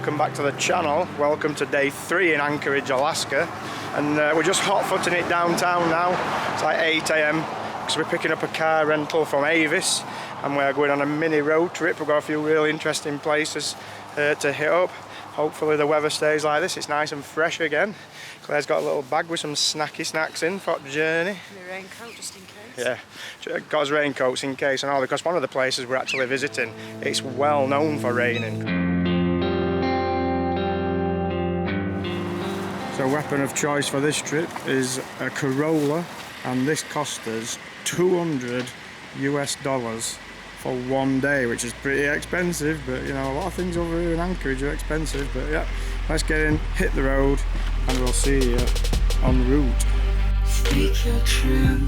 welcome back to the channel. Welcome to day 3 in Anchorage, Alaska, and we're just hot-footing it downtown now. It's like 8 AM because we're picking up a car rental from Avis and we're going on a mini road trip. We've got a few really interesting places to hit up. Hopefully the weather stays like this, it's nice and fresh again. Claire's got a little bag with some snacky snacks in for the journey. My raincoat just in case. Yeah, got his raincoats in case and all, because one of the places we're actually visiting, it's well known for raining. So weapon of choice for this trip is a Corolla, and this cost us $200 US for 1 day, which is pretty expensive, but you know, a lot of things over here in Anchorage are expensive. But yeah, let's get in, hit the road, and we'll see you en route. Speak your truth,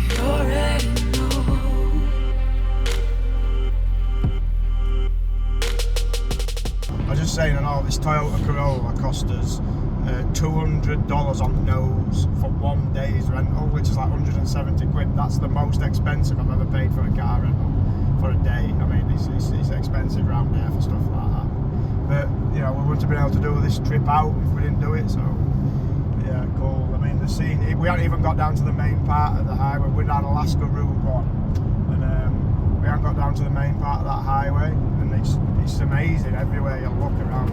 you already know. I was just saying, and all this Toyota Corolla cost us $200 on nose for 1 day's rental, which is like 170 quid. That's the most expensive I've ever paid for a car rental for a day. I mean, it's expensive round here for stuff like that. But you know, we wouldn't have been able to do this trip out if we didn't do it. So yeah, cool. I mean, the scene. We haven't even got down to the main part of the highway. We're down Alaska Route 1, and we haven't got down to the main part of that highway. And it's amazing everywhere you look around.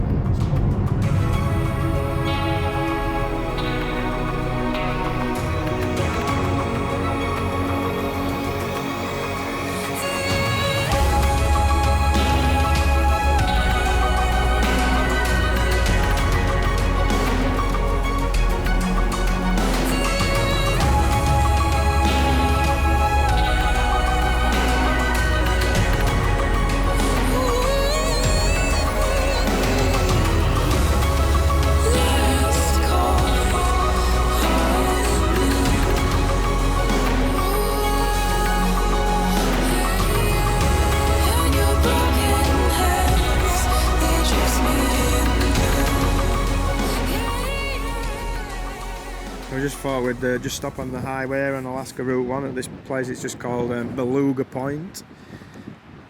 We just thought we'd just stop on the highway on Alaska Route 1 at this place. It's just called Beluga Point.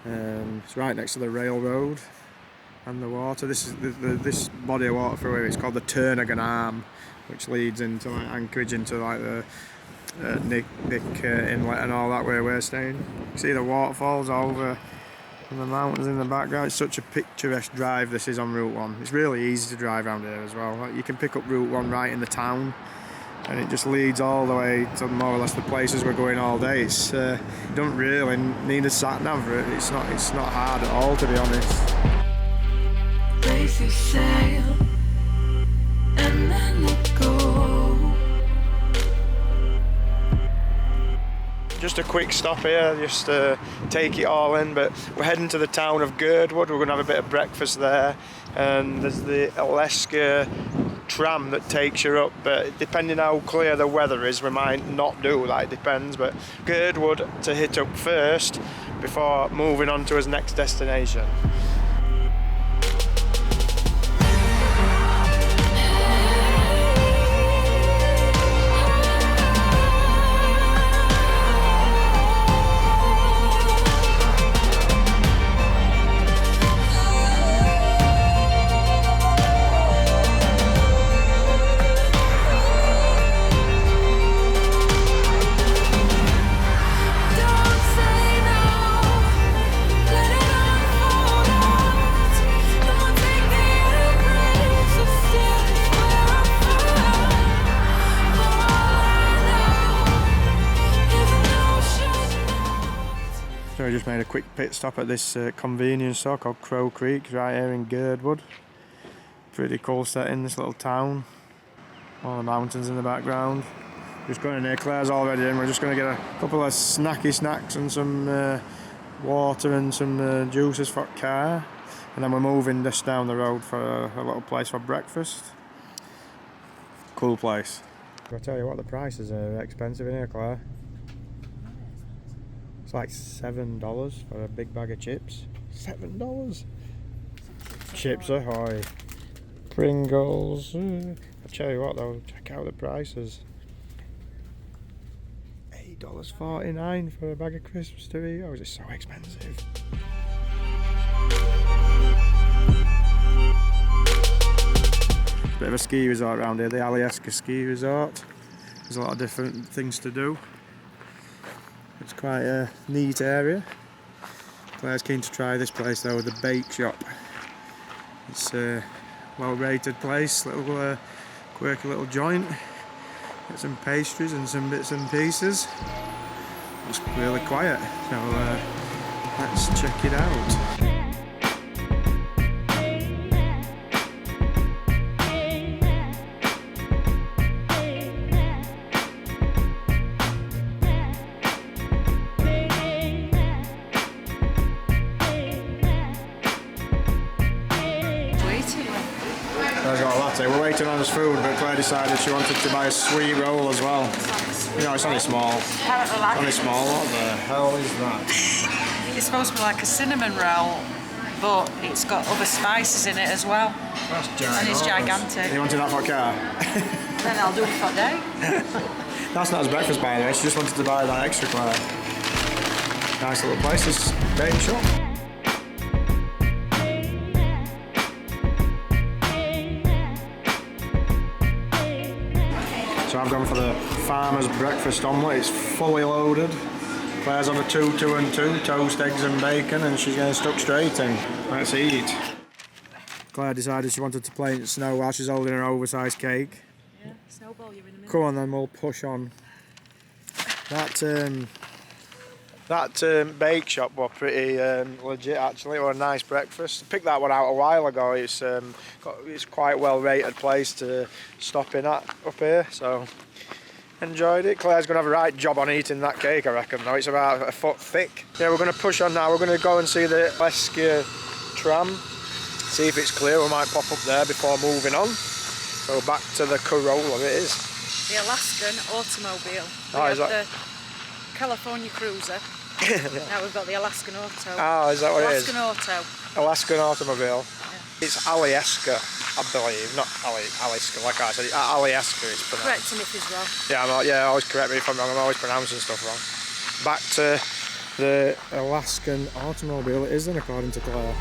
It's right next to the railroad and the water. This is this body of water through here. It's called the Turnagain Arm, which leads into like Anchorage, into like the Nick Inlet and all that where we're staying. You see the waterfalls over and the mountains in the background. It's such a picturesque drive this is on Route 1. It's really easy to drive around here as well. Like, you can pick up Route 1 right in the town, and it just leads all the way to more or less the places we're going all day. It's you don't really need a sat nav for it. It's not hard at all, to be honest. Raise your sail and then let go. Just a quick stop here, just to take it all in, but we're heading to the town of Girdwood. We're going to have a bit of breakfast there, and there's the Alyeska Tram that takes you up, but depending how clear the weather is, we might not do that, it depends. But Girdwood to hit up first before moving on to his next destination. So we just made a quick pit stop at this convenience store called Crow Creek right here in Girdwood. Pretty cool setting, this little town. All the mountains in the background. Just going in here, Claire's already in. We're just going to get a couple of snacky snacks and some water and some juices for the car. And then we're moving just down the road for a little place for breakfast. Cool place. I'll tell you what, the prices are expensive in here, Claire. It's like $7 for a big bag of chips. $7. Chips ahoy. Pringles. I'll tell you what though, check out the prices. $8.49 for a bag of crisps to eat. Oh, is it so expensive? Bit of a ski resort around here, the Alyeska ski resort. There's a lot of different things to do. It's quite a neat area. Claire's keen to try this place though, the Bakeshop. It's a well-rated place, little quirky little joint. Get some pastries and some bits and pieces. It's really quiet, so let's check it out. Claire's got a latte. We're waiting on his food, but Claire decided she wanted to buy a sweet roll as well. You know, it's only small. It's only small. What the hell is that? It's supposed to be like a cinnamon roll, but it's got other spices in it as well. That's gigantic. And it's gigantic. You wanted that for a car? Then I'll do it for a day. That's not his breakfast, by the way. She just wanted to buy that extra, Claire. Nice little place, this Bakeshop. So I've gone for the farmer's breakfast omelette. It's fully loaded. Claire's on a 2, 2 and 2, toast, eggs and bacon, and she's getting stuck straight in. Let's eat. Claire decided she wanted to play in the snow while she's holding her oversized cake. Yeah, snowball you in a minute. Come on then, we'll push on. That Bakeshop was pretty legit actually. It was a nice breakfast. I picked that one out a while ago. It's quite well rated place to stop in at up here, so enjoyed it. Claire's gonna have a right job on eating that cake, I reckon. Though it's about a foot thick. Yeah, we're gonna push on now. We're gonna go and see the Alyeska Tram. See if it's clear. We might pop up there before moving on. So back to the Corolla it is. The Alaskan automobile. Oh, is that? The California Cruiser. Now we've got the Alaskan Auto. Oh, is that what it is? Alaskan Auto. Alaskan automobile. Yeah. It's Alyeska, I believe, not Alyeska, like I said. Alyeska it's pronounced. Correct him if he's wrong. Yeah, always correct me if I'm wrong. I'm always pronouncing stuff wrong. Back to the Alaskan automobile it is then, according to Claire.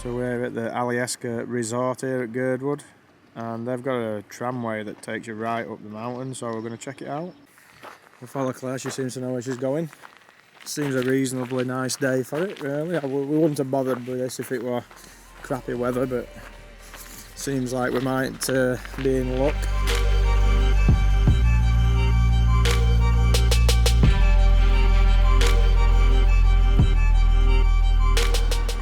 So we're at the Alyeska resort here at Girdwood, and they've got a tramway that takes you right up the mountain, so we're going to check it out. We'll follow Claire, she seems to know where she's going. Seems a reasonably nice day for it, really. We wouldn't have bothered with this if it were crappy weather, but seems like we might be in luck.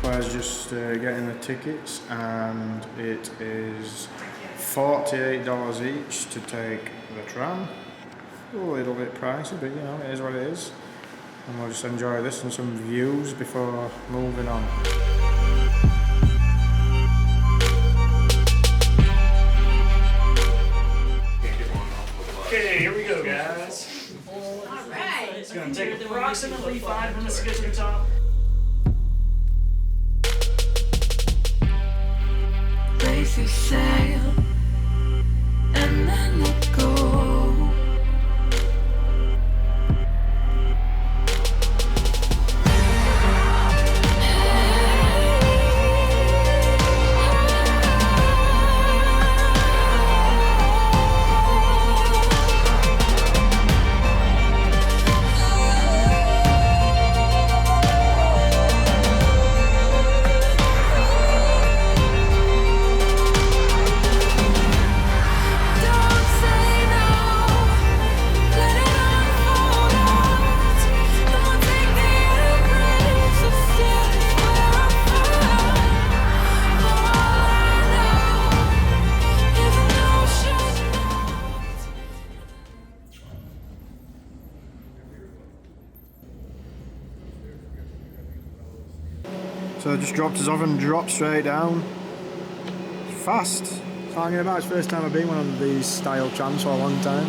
Claire's just getting the tickets, and it is $48 each to take the tram. A little bit pricey, but you know, it is what it is. And we'll just enjoy this and some views before moving on. Okay, here we go, guys. Alright. It's going to take approximately 5 minutes to get to the top. Raise your sail and then let go. So just dropped us off and dropped straight down. Fast. Talking about, it's the first time I've been one of these style trams for a long time.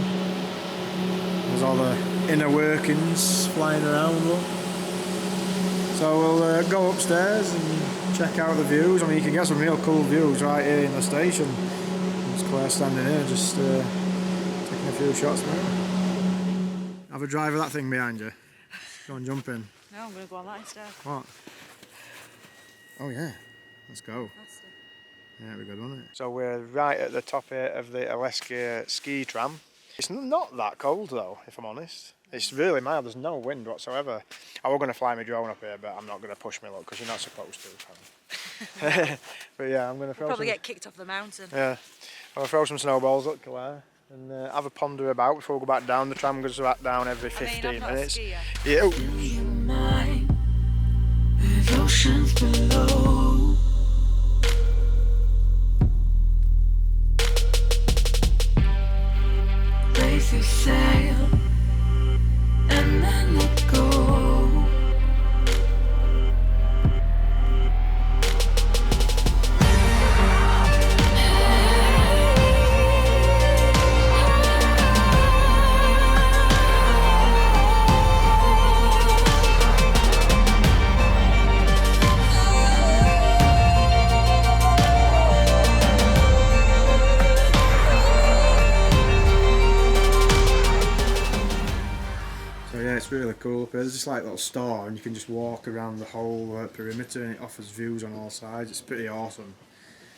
There's all the inner workings flying around. Look. So we'll go upstairs and check out the views. I mean, you can get some real cool views right here in the station. There's Claire standing here just taking a few shots now. Have a drive of that thing behind you. Go and jump in. No, I'm going to go on that instead. What? Oh yeah, let's go. Yeah, it'll be good, won't it? So we're right at the top here of the Alyeska ski tram. It's not that cold though, if I'm honest. It's really mild, there's no wind whatsoever. I was going to fly my drone up here, but I'm not going to push my luck because you're not supposed to. But yeah, I'm going to throw Probably get kicked off the mountain. Yeah, I'll throw some snowballs at Claire and have a ponder about before we go back down. The tram goes back down every 15 minutes. Yeah. your mind with oceans below. Raise your sail and then let go. It's really cool up here. There's just like a little store and you can just walk around the whole perimeter and it offers views on all sides. It's pretty awesome.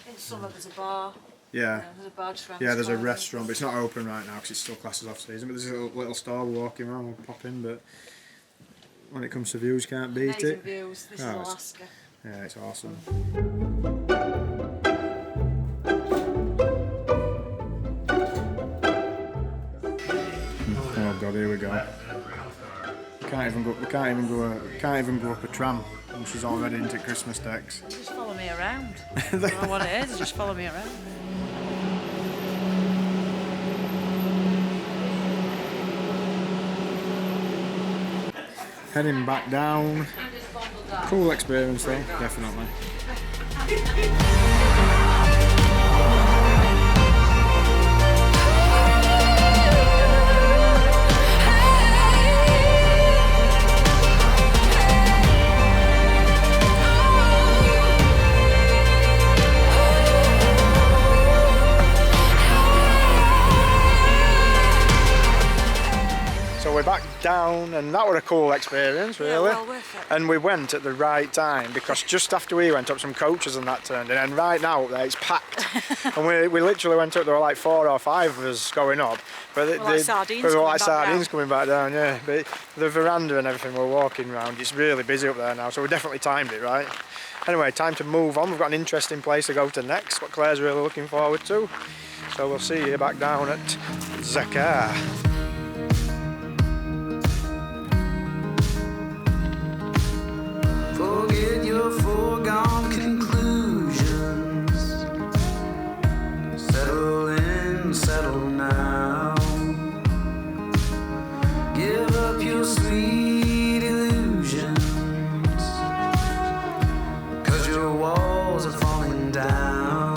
In summer there's a bar. Yeah. There's a bar just around Yeah, the there's a corner. restaurant, but it's not open right now because it's still classed as off season. But there's a little store we're walking around, we'll pop in, but when it comes to views, can't beat Amazing it. views. This is Oh, it's- Alaska. Yeah, it's awesome. Oh god, here we go. We can't even go up a tram and she's already into Christmas decks. Just follow me around. That's all what it is, just follow me around. Heading back down. Cool experience though, definitely. So we're back down and that was a cool experience really. Yeah, well worth it. And we went at the right time because just after we went up some coaches and that turned in and right now up there it's packed. And we literally went up, there were like 4 or 5 of us going up. But We're like sardines coming back down, yeah. But the veranda and everything we're walking around, it's really busy up there now, so we definitely timed it right. Anyway, time to move on. We've got an interesting place to go to next, what Claire's really looking forward to. So we'll see you back down at Zakar. Forget your foregone conclusions. Settle in, settle now. Give up your sweet illusions. 'Cause your walls are falling down.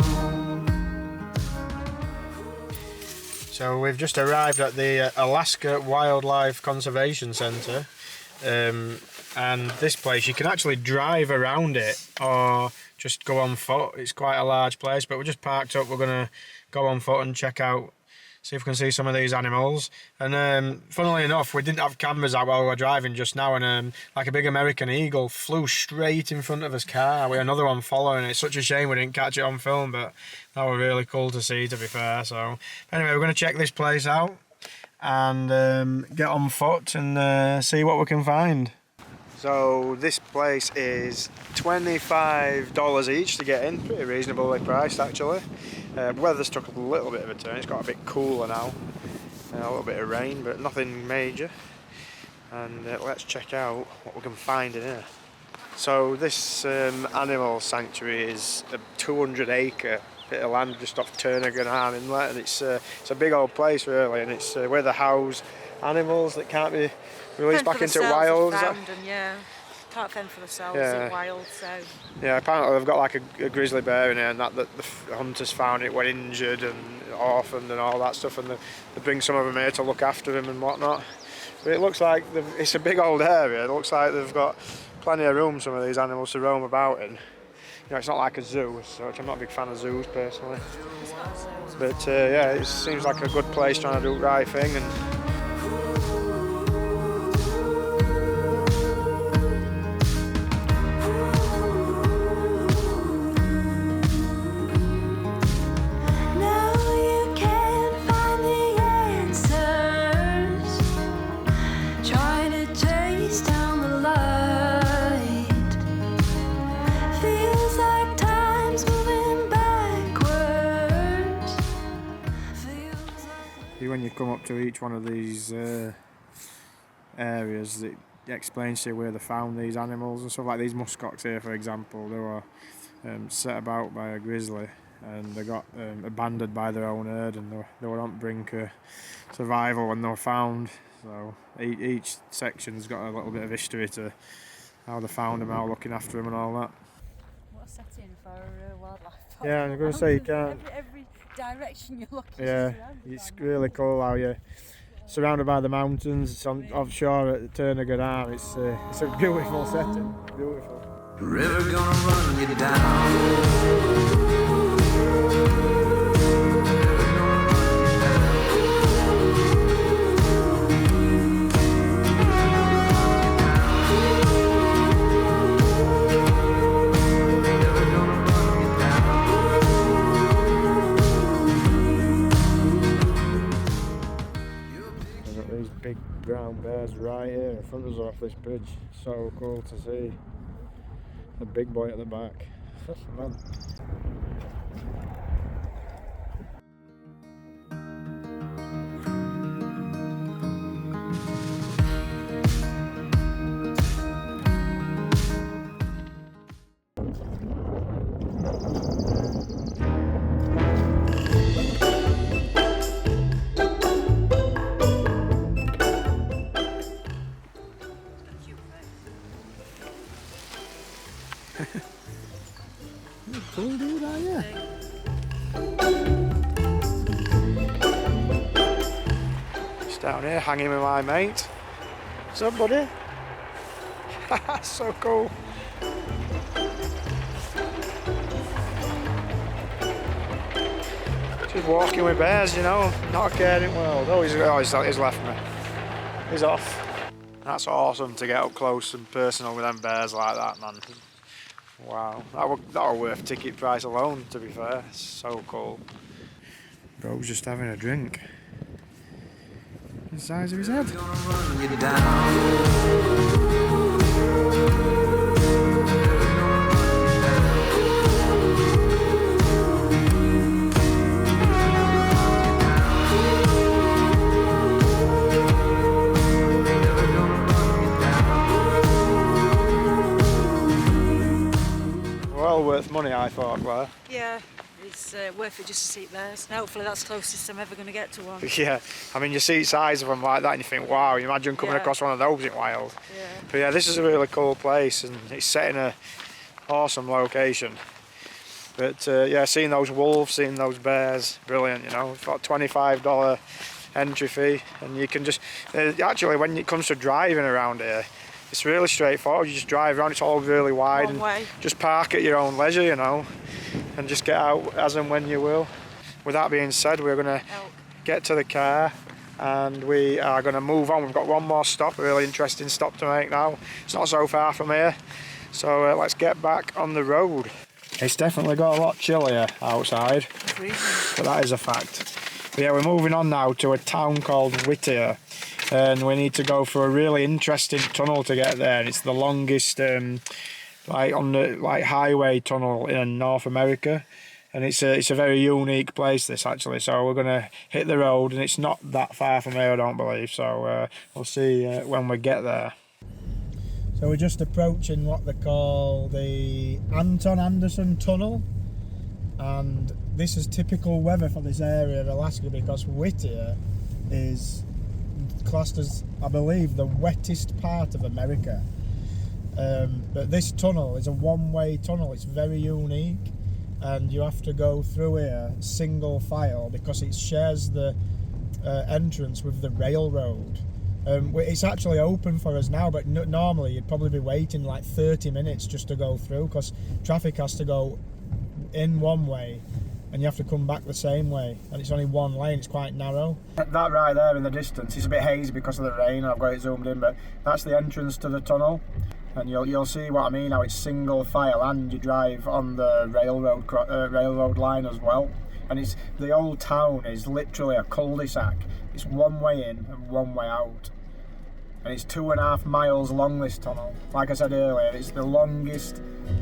So we've just arrived at the Alaska Wildlife Conservation Centre. And this place, you can actually drive around it or just go on foot. It's quite a large place, but we're just parked up. We're going to go on foot and check out, see if we can see some of these animals. And funnily enough, we didn't have cameras out while we were driving just now, and like a big American eagle flew straight in front of us car with another one following. It's such a shame we didn't catch it on film, but that was really cool to see, to be fair. So anyway, we're going to check this place out and get on foot and see what we can find. So this place is $25 each to get in, pretty reasonably priced actually. Weather's took a little bit of a turn, it's got a bit cooler now, a little bit of rain but nothing major. And let's check out what we can find in here. So this animal sanctuary is a 200-acre bit of land just off Turnagain Inlet, and it's a big old place really, and it's where they house animals that can't be released back into wild. Yeah, can't fend for themselves Yeah. in wild, so... Yeah, apparently they've got like a grizzly bear in here and that the hunters found it when injured and orphaned and all that stuff, and they bring some of them here to look after him and whatnot. But it looks like it's a big old area. It looks like they've got plenty of room, some of these animals, to roam about in. You know, it's not like a zoo, so I'm not a big fan of zoos personally. But yeah, it seems like a good place trying to do the right thing. And when you come up to each one of these areas, it explains to you where they found these animals and stuff. Like these muskox here, for example, they were set about by a grizzly, and they got abandoned by their own herd, and they were on the brink of survival when they were found. So each section's got a little bit of history to how they found them, how looking after them and all that. What a setting for wildlife. Yeah, I'm going to say you can't. Every direction you look, Yeah, it's really cool how you're surrounded by the mountains. It's offshore at Turnagain. It's a beautiful setting. Beautiful. River gonna run you down. Big brown bears right here in front of us off this bridge. So cool to see. The big boy at the back. Man. Cool dude, are you? Just down here hanging with my mate. What's up, buddy? So cool. Just walking with bears, you know, not a caring world. Oh, he's left me. He's off. That's awesome to get up close and personal with them bears like that, man. Wow, that were worth ticket price alone, to be fair. So cool. Bro's just having a drink. The size of his head. Well worth money, I thought, Claire. Yeah, it's worth it just to see bears. Hopefully that's the closest I'm ever going to get to one. Yeah, I mean, you see size of them like that and you think, wow, you imagine coming across one of those in wild. Yeah. But yeah, this is a really cool place and it's set in a awesome location. But yeah, seeing those wolves, seeing those bears, brilliant, you know. It's got $25 entry fee, and you can just, actually when it comes to driving around here, it's really straightforward. You just drive around, it's all really wide, One way. and just park at your own leisure, you know, and just get out as and when you will. With that being said, we're going to get to the car and we are going to move on. We've got one more stop, a really interesting stop to make now. It's not so far from here, so let's get back on the road. It's definitely got a lot chillier outside, but that is a fact. But yeah, we're moving on now to a town called Whittier, and we need to go for a really interesting tunnel to get there. It's the longest highway tunnel in North America, and it's a very unique place, this, actually. So we're going to hit the road, and it's not that far from here, I don't believe, so we'll see when we get there. So we're just approaching what they call the Anton Anderson Tunnel, and this is typical weather for this area of Alaska because Whittier is classed as, I believe, the wettest part of America. But this tunnel is a one-way tunnel. It's very unique, and you have to go through here single file because it shares the entrance with the railroad. It's actually open for us now, but normally you'd probably be waiting like 30 minutes just to go through because traffic has to go in one way and you have to come back the same way, and it's only one lane. It's quite narrow. That right there in the distance, it's a bit hazy because of the rain and I've got it zoomed in, but that's the entrance to the tunnel, and you'll see what I mean, how it's single file and you drive on the railroad line as well. And it's, the old town is literally a cul-de-sac. It's one way in and one way out. And it's 2.5 miles long, this tunnel. Like I said earlier, it's the longest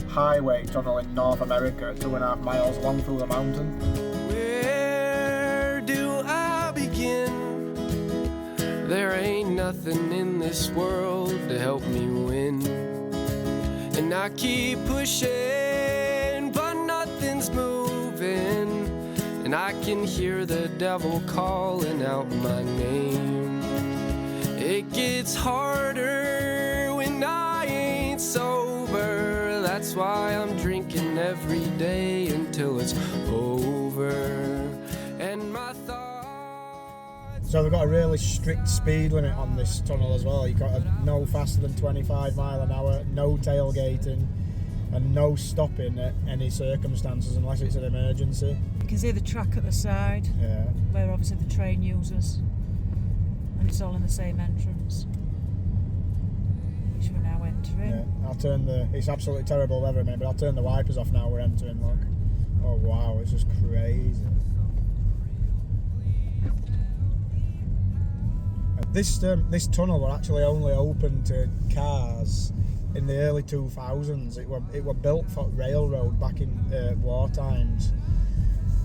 highway tunnel in North America, 2.5 miles long through the mountain. Where do I begin? There ain't nothing in this world to help me win. And I keep pushing, but nothing's moving. And I can hear the devil calling out my name. It gets harder when I ain't sober. That's why I'm drinking every day until it's over. And my thoughts... So they've got a really strict speed limit on this tunnel as well. You've got no faster than 25 mile an hour, no tailgating, and no stopping at any circumstances unless it's an emergency. You can see the track at the side, Yeah. where obviously the train uses, and it's all in the same entrance, which we're now entering. Yeah. I'll turn the... It's absolutely terrible weather, mate, but I'll turn the wipers off now we're entering, look. Oh wow, it's just crazy. This tunnel were actually only open to cars in the early 2000s. It were built for railroad back in war times.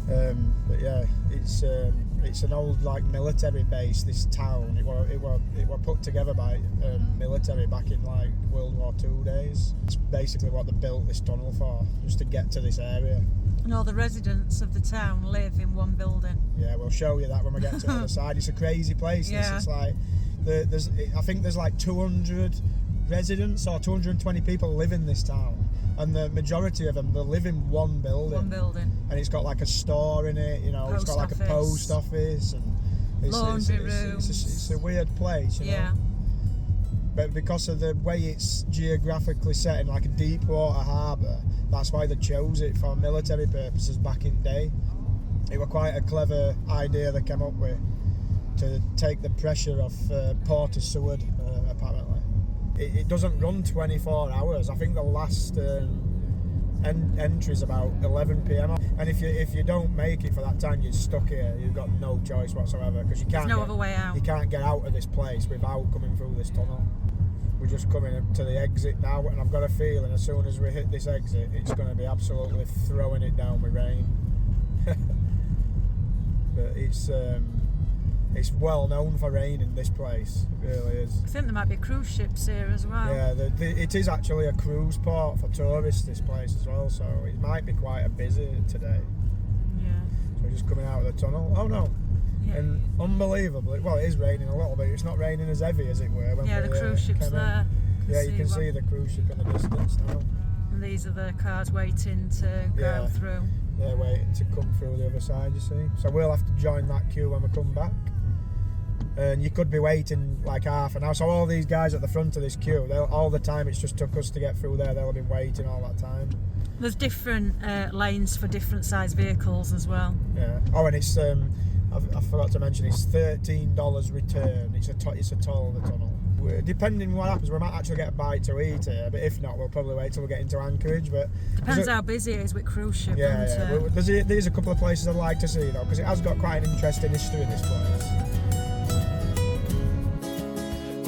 But yeah, it's an old like military base. This town, it were put together by military back in like World War II days. It's basically what they built this tunnel for, just to get to this area. And all the residents of the town live in one building. Yeah, we'll show you that when we get to the other side. It's a crazy place. Yeah. It's like I think there's like 200 residents or 220 people live in this town, and the majority of them they live in one building. One building. And it's got like a store in it. You know, it's got like a post office and laundry rooms. It's a weird place. You know? But because of the way it's geographically set in like a deep water harbour, that's why they chose it for military purposes back in day. It was quite a clever idea they came up with to take the pressure off Port of Seward, apparently. It doesn't run 24 hours. I think the last entry is about 11 p.m. And if you don't make it for that time, you're stuck here. You've got no choice whatsoever because you can't. There's no other way out. You can't get out of this place without coming through this tunnel. We're just coming up to the exit now, and I've got a feeling as soon as we hit this exit, it's going to be absolutely throwing it down with rain. But it's well known for rain in this place. It really is. I think there might be cruise ships here as well. Yeah, it is actually a cruise port for tourists, this place as well, so it might be quite a busy today. Yeah. So we're just coming out of the tunnel. Oh no. Yeah. And unbelievably, well, it is raining a little bit. It's not raining as heavy as it were when Yeah, we, the cruise ship's came in. there. Yeah, you can see the cruise ship in the distance now. And these are the cars waiting to go through. They're waiting to come through the other side, you see. So we'll have to join that queue when we come back. And you could be waiting like half an hour. So all these guys at the front of this queue, all the time it's just took us to get through there, they'll have been waiting all that time. There's different lanes for different size vehicles as well. Yeah. Oh, and it's I forgot to mention it's $13 return. It's a toll of the tunnel. Depending what happens, we might actually get a bite to eat here, but if not, we'll probably wait till we get into Anchorage. But depends how busy it is with cruise ships. Yeah. Well, there's a couple of places I'd like to see though, because it has got quite an interesting history, this place.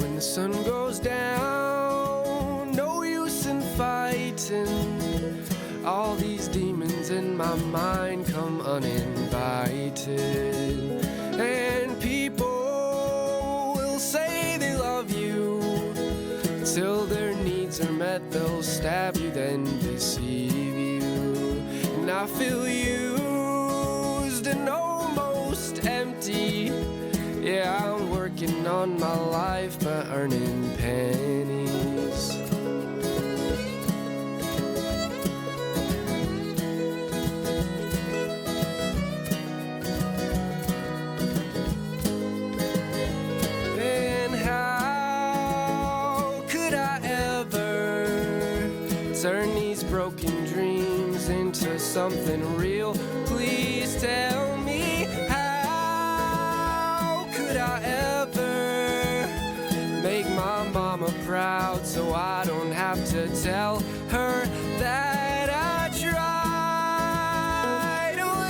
When the sun goes down, no use in fighting. All these demons in my mind come uninvited. And people will say they love you till their needs are met. They'll stab you, then deceive you. And I feel used and almost empty. Yeah, I'm working on my life by earning pennies. Then how could I ever turn these broken dreams into something real? Please tell me, how could I ever make my mama proud so I don't have to tell her that I tried? Oh,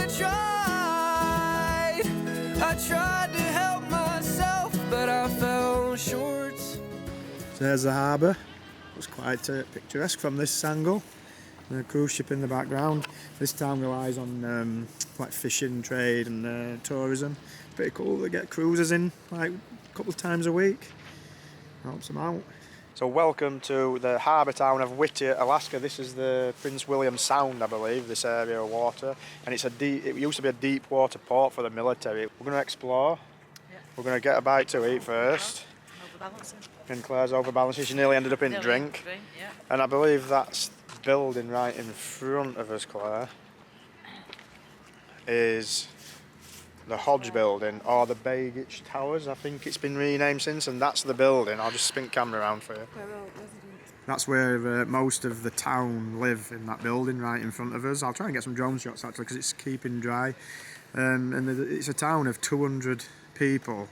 I tried to help myself, but I fell short. So there's the harbour. It's quite picturesque from this angle. And a cruise ship in the background. This town relies on like fishing trade and tourism. Pretty cool. They get cruisers in like couple of times a week. Helps them out. So welcome to the harbour town of Whittier, Alaska. This is the Prince William Sound, I believe, this area of water. And it's it used to be a deep water port for the military. We're going to explore. Yep. We're going to get a bite to eat first. And Claire's overbalancing. She nearly ended up in drink. Yeah. And I believe that's building right in front of us, Claire, is the Hodge building, or the Bakeshop Towers, I think it's been renamed since, and that's the building. I'll just spin camera around for you. That's where most of the town live, in that building right in front of us. I'll try and get some drone shots actually, because it's keeping dry. And it's a town of 200 people,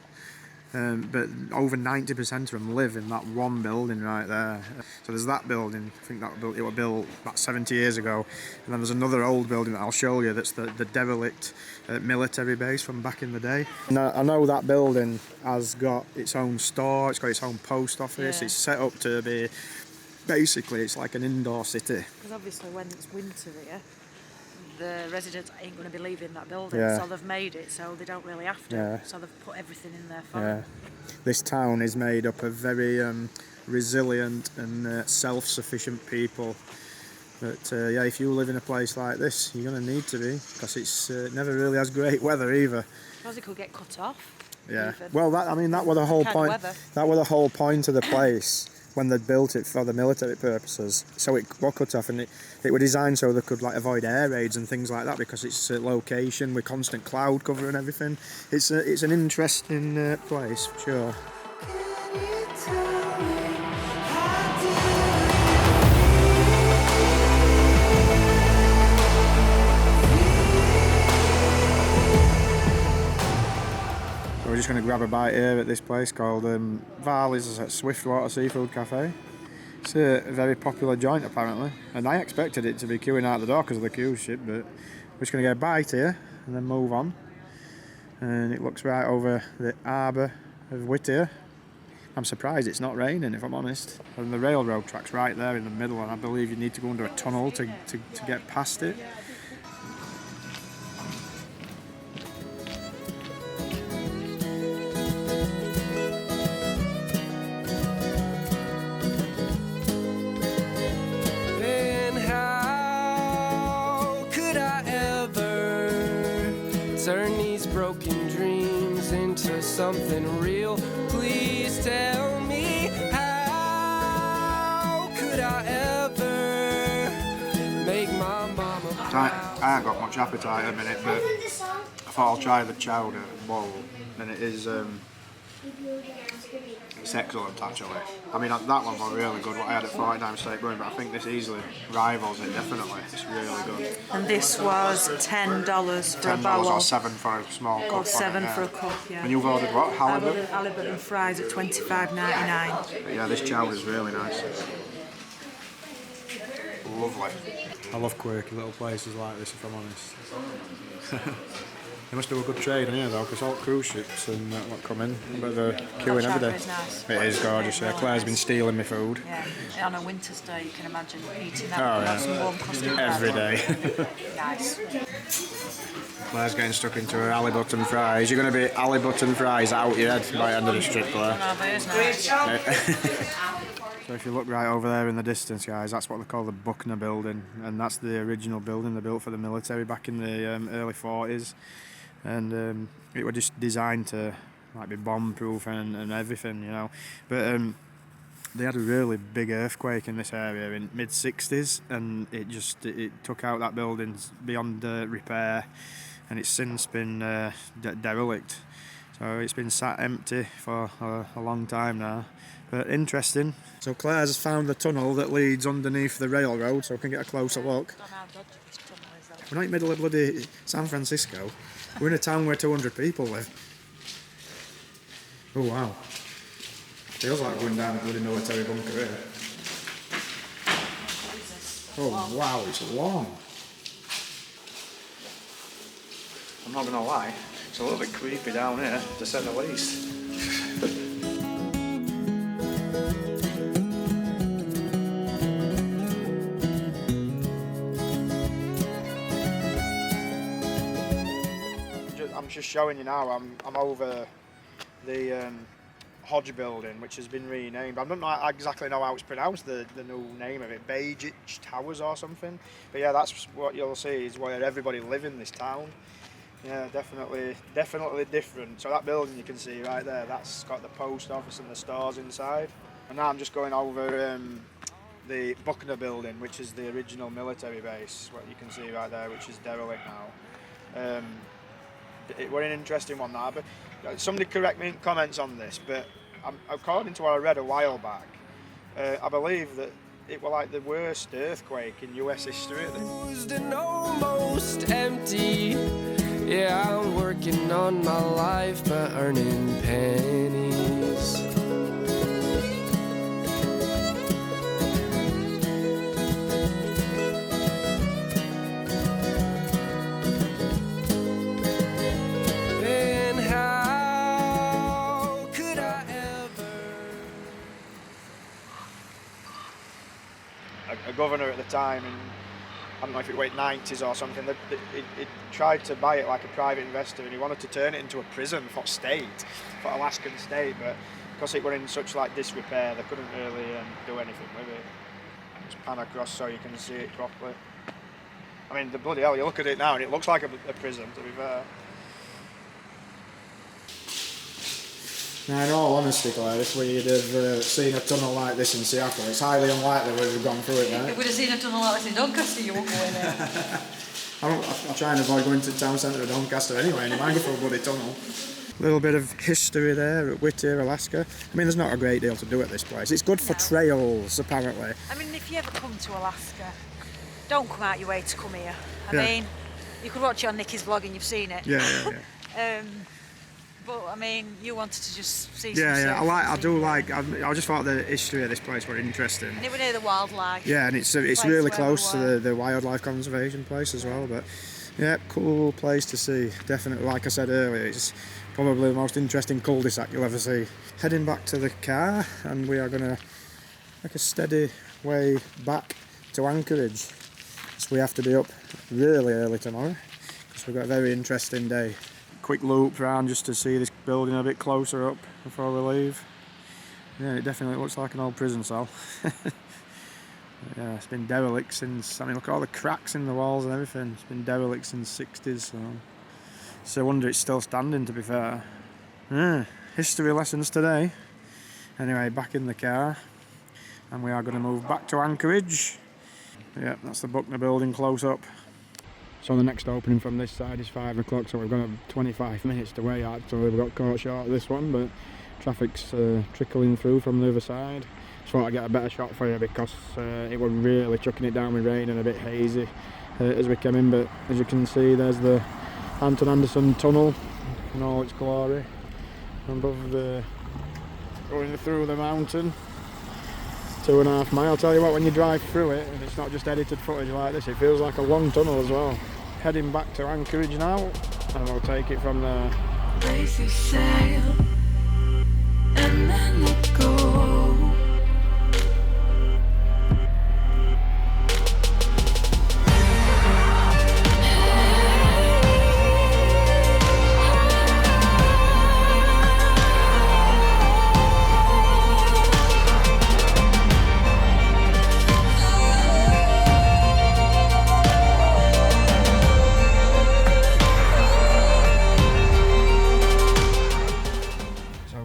but over 90% of them live in that one building right there. So there's that building, I think it was built about 70 years ago, and then there's another old building that I'll show you that's the derelict military base from back in the day. Now, I know that building has got its own store, it's got its own post office, It's set up to be, basically it's like an indoor city. Because obviously when it's winter here, the residents ain't going to be leaving that building, so they've made it so they don't really have to. So they've put everything in there for them. This town is made up of very resilient and self-sufficient people. But if you live in a place like this, you're going to need to be, because it's never really has great weather either. Because it could get cut off. Yeah. Even. Well, that was the whole point. That was the whole point of the place when they built it for the military purposes. So it was cut off, and it was designed so they could avoid air raids and things like that, because it's a location with constant cloud cover and everything. It's an interesting place for sure. We're just going to grab a bite here at this place called Varley's Swiftwater Seafood Cafe. It's a very popular joint apparently, and I expected it to be queuing out the door because of the cruise ship, but we're just going to get a bite here and then move on. And it looks right over the harbour of Whittier. I'm surprised it's not raining, if I'm honest. And the railroad track's right there in the middle, and I believe you need to go under a tunnel to get past it. Turn these broken dreams into something real. Please tell me, how could I ever make my mama proud? I ain't got much appetite at the minute, but I thought I'll try the chowder bowl, and it is it's excellent actually. I mean, that one was really good, what I had at 49 steak brewing, but I think this easily rivals it, definitely. It's really good. And this was $10 for a bowl. $10 or $7 for a small cup. Or $7 for a cup, yeah. And you've ordered what? Halibut? Halibut and fries at $25.99. But yeah, this chowder is really nice. Lovely. I love quirky little places like this, if I'm honest. They must do a good trade in here though, because all cruise ships and what come in, but they're queuing every day. Is nice. It is gorgeous, yeah. Claire's been stealing my food. Yeah, on a winter's day you can imagine eating that. Oh, yeah. Some warm custard Every day. Nice. Claire's getting stuck into her halibut and fries. You're going to be halibut and fries out your head by the end of the trip, Claire. So if you look right over there in the distance, guys, that's what they call the Buckner building, and that's the original building they built for the military back in the early 40s. And it was just designed to be bomb-proof and everything, you know. But they had a really big earthquake in this area in mid-60s, and it took out that building beyond repair, and it's since been derelict. So it's been sat empty for a long time now. But interesting. So Claire's found the tunnel that leads underneath the railroad, so we can get a closer look. We're not in the middle of bloody San Francisco. We're in a town where 200 people live. Oh wow. Feels like going down a bloody military bunker here. Oh wow, it's long. I'm not gonna lie, it's a little bit creepy down here, to say the least. I'm just showing you now. I'm over the Hodge building, which has been renamed. I don't know exactly know how it's pronounced, the new name of it, Bakeshop Towers or something. But yeah, that's what you'll see is where everybody live in this town. Yeah, definitely different. So that building you can see right there, that's got the post office and the stores inside. And now I'm just going over the Buckner building, which is the original military base, what you can see right there, which is derelict now. It was an interesting one that, but somebody correct me in comments on this, but according to what I read a while back, I believe that it was like the worst earthquake in US history. Used and almost empty. Yeah, I'm working on my life by earning pennies. And how could I ever? A governor at the time, and I don't know if it was 90s or something, he tried to buy it like a private investor, and he wanted to turn it into a prison for Alaskan state, but because it were in such like disrepair, they couldn't really do anything with it. Just pan across so you can see it properly. I mean, the bloody hell, you look at it now and it looks like a prison, to be fair. Now, in all honesty, Claire, if we'd have seen a tunnel like this in Seattle, it's highly unlikely we'd have gone through it, right? If we would have seen a tunnel like this in Doncaster, you wouldn't go in there. I try and avoid going to the town centre of Doncaster anyway, and you might go for a bloody tunnel. A little bit of history there at Whittier, Alaska. I mean, there's not a great deal to do at this place. It's good for trails, apparently. I mean, if you ever come to Alaska, don't come out your way to come here. I mean, you could watch it on Nicky's vlog and you've seen it. Yeah. But I mean, you wanted to just see. I just thought the history of this place were interesting. And it was near the wildlife. Yeah, and it's really close to the wildlife conservation place as well. But yeah, cool place to see. Definitely, like I said earlier, it's probably the most interesting cul-de-sac you'll ever see. Heading back to the car, and we are going to make a steady way back to Anchorage. So we have to be up really early tomorrow because we've got a very interesting day. Quick loop round just to see this building a bit closer up before we leave. Yeah, it definitely looks like an old prison cell. Yeah, it's been derelict since, I mean, look at all the cracks in the walls and everything. It's been derelict since the 60s, so it's a wonder it's still standing, to be fair. Yeah, history lessons today. Anyway, back in the car, and we are going to move back to Anchorage. Yeah, that's the Buckner building close up. So the next opening from this side is 5 o'clock, so we've got 25 minutes to wait actually. We got caught short of this one, but traffic's trickling through from the other side. Just thought I'd get a better shot for you because it was really chucking it down with rain and a bit hazy as we came in, but as you can see there's the Anton Anderson Tunnel in all its glory above the going through the mountain. 2.5 miles. I'll tell you what, when you drive through it and it's not just edited footage like this, it feels like a long tunnel as well. Heading back to Anchorage now, and we'll take it from there. Raise your sail and then let go.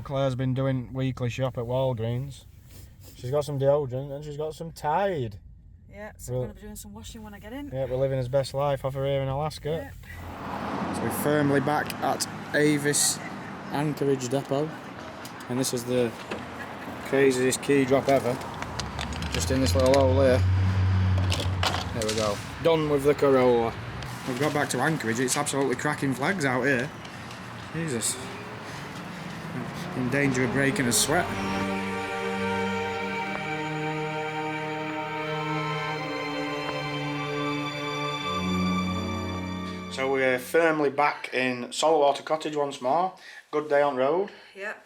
Claire's been doing weekly shop at Walgreens. She's got some deodorant and she's got some Tide. Yeah, so I'm going to be doing some washing when I get in. Yeah, we're living his best life off her here in Alaska. Yep. So we're firmly back at Avis Anchorage depot, and this is the craziest key drop ever. Just in this little hole here. There we go. Done with the Corolla. We've got back to Anchorage. It's absolutely cracking flags out here. Jesus. In danger of breaking a sweat. So we're firmly back in Saltwater Cottage once more. Good day on road. Yep.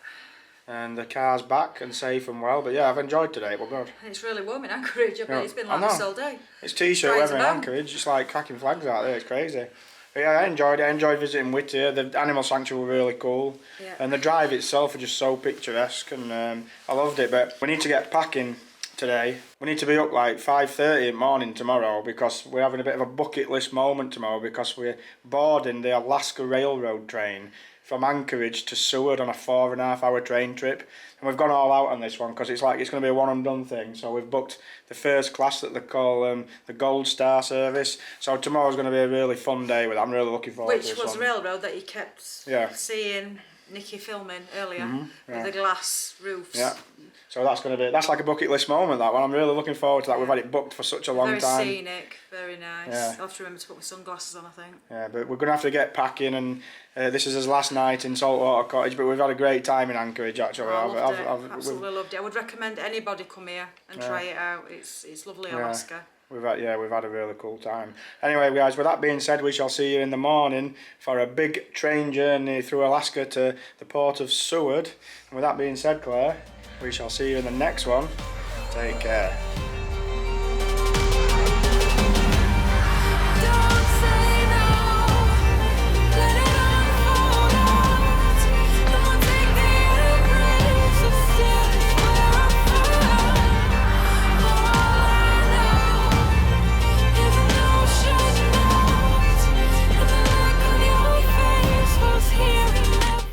And the car's back and safe and well. But yeah, I've enjoyed today. Well, good. It's really warm in Anchorage. I bet it's been like this all day. It's t-shirt weather in Anchorage. It's like cracking flags out there. It's crazy. But yeah, I enjoyed it. I enjoyed visiting Whittier. The animal sanctuary were really cool. Yeah. And the drive itself was just so picturesque, and I loved it. But we need to get packing today. We need to be up like 5:30 in the morning tomorrow, because we're having a bit of a bucket list moment tomorrow, because we're boarding the Alyeska Railroad train from Anchorage to Seward on a 4.5 hour train trip. And we've gone all out on this one because it's going to be a one and done thing. So we've booked the first class that they call the Gold Star service. So tomorrow's going to be a really fun day with it. I'm really looking forward to this Which was one. the railroad that you kept seeing Nicky filming earlier with the glass roofs. Yeah. So that's like a bucket list moment, that one. I'm really looking forward to that. We've had it booked for such a long time. Very scenic, very nice. Yeah. I'll have to remember to put my sunglasses on, I think. Yeah, but we're going to have to get packing, and this is his last night in Saltwater Cottage, but we've had a great time in Anchorage, actually. I loved it. Absolutely loved it. I would recommend anybody come here and try it out. It's lovely, Alaska. We've had a really cool time. Anyway, guys, with that being said, we shall see you in the morning for a big train journey through Alaska to the port of Seward. And with that being said, Claire, we shall see you in the next one. Take care.